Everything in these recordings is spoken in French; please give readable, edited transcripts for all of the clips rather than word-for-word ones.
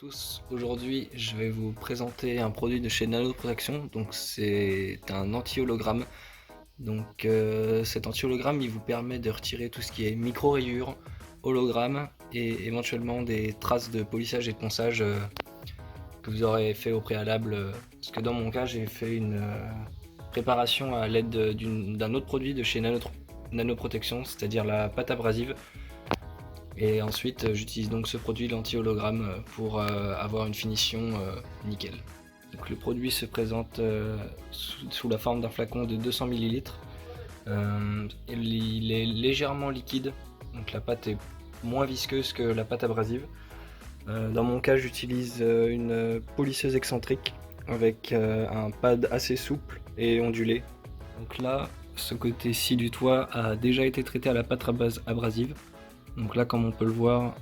tous, aujourd'hui je vais vous présenter un produit de chez Nanoprotection. Donc c'est un anti-hologramme. Donc cet anti-hologramme il vous permet de retirer tout ce qui est micro-rayures, hologramme et éventuellement des traces de polissage et de ponçage que vous aurez fait au préalable. Parce que dans mon cas j'ai fait une préparation à l'aide d'un autre produit de chez Nanoprotection, c'est-à-dire la pâte abrasive. Et ensuite j'utilise donc ce produit, l'anti-hologramme, pour avoir une finition nickel. Donc le produit se présente sous la forme d'un flacon de 200 ml. Il est légèrement liquide, donc la pâte est moins visqueuse que la pâte abrasive. Dans mon cas j'utilise une polisseuse excentrique avec un pad assez souple et ondulé. Donc là, ce côté-ci du toit a déjà été traité à la pâte abrasive. Donc là, comme on peut le voir,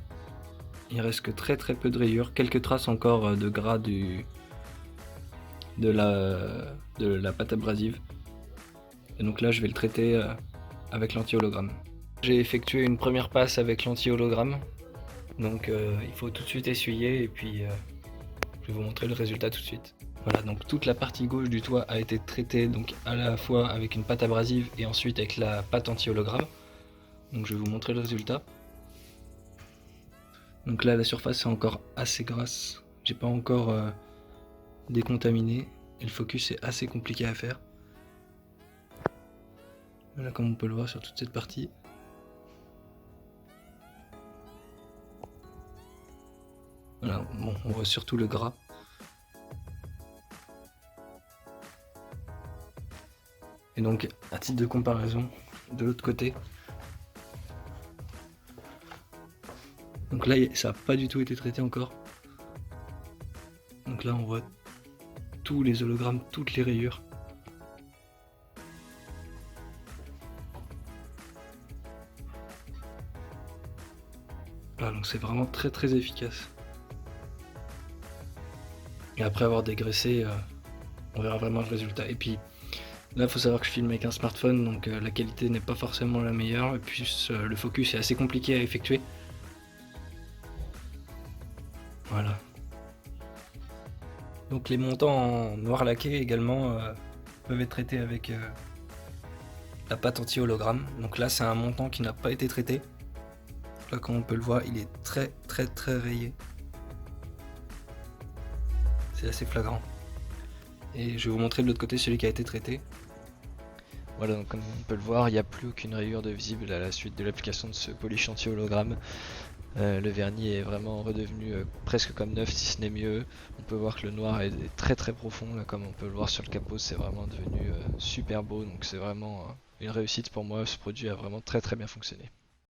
il reste que très peu de rayures, quelques traces encore de gras de la pâte abrasive. Et donc là, je vais le traiter avec l'anti-hologramme. J'ai effectué une première passe avec l'anti-hologramme, donc il faut tout de suite essuyer et puis je vais vous montrer le résultat tout de suite. Voilà, donc toute la partie gauche du toit a été traitée donc à la fois avec une pâte abrasive et ensuite avec la pâte anti-hologramme. Donc je vais vous montrer le résultat. Donc là la surface est encore assez grasse, j'ai pas encore décontaminé et le focus est assez compliqué à faire. Voilà, comme on peut le voir sur toute cette partie. Voilà, bon, on voit surtout le gras. Et donc à titre de comparaison, de l'autre côté, donc là ça n'a pas du tout été traité encore. Donc là on voit tous les hologrammes, toutes les rayures. Voilà, donc c'est vraiment très efficace. Et après avoir dégraissé, on verra vraiment le résultat. Et puis là, il faut savoir que je filme avec un smartphone, donc la qualité n'est pas forcément la meilleure. Et puis le focus est assez compliqué à effectuer. Voilà. Donc les montants en noir laqué également peuvent être traités avec la pâte anti-hologramme. Donc là, c'est un montant qui n'a pas été traité. Là, comme on peut le voir, il est très rayé. C'est assez flagrant. Et je vais vous montrer de l'autre côté celui qui a été traité. Voilà, donc comme on peut le voir, il n'y a plus aucune rayure de visible à la suite de l'application de ce polish anti-hologramme. Le vernis est vraiment redevenu presque comme neuf, si ce n'est mieux. On peut voir que le noir est très profond, là, comme on peut le voir sur le capot, c'est vraiment devenu super beau. Donc c'est vraiment une réussite pour moi, ce produit a vraiment très bien fonctionné.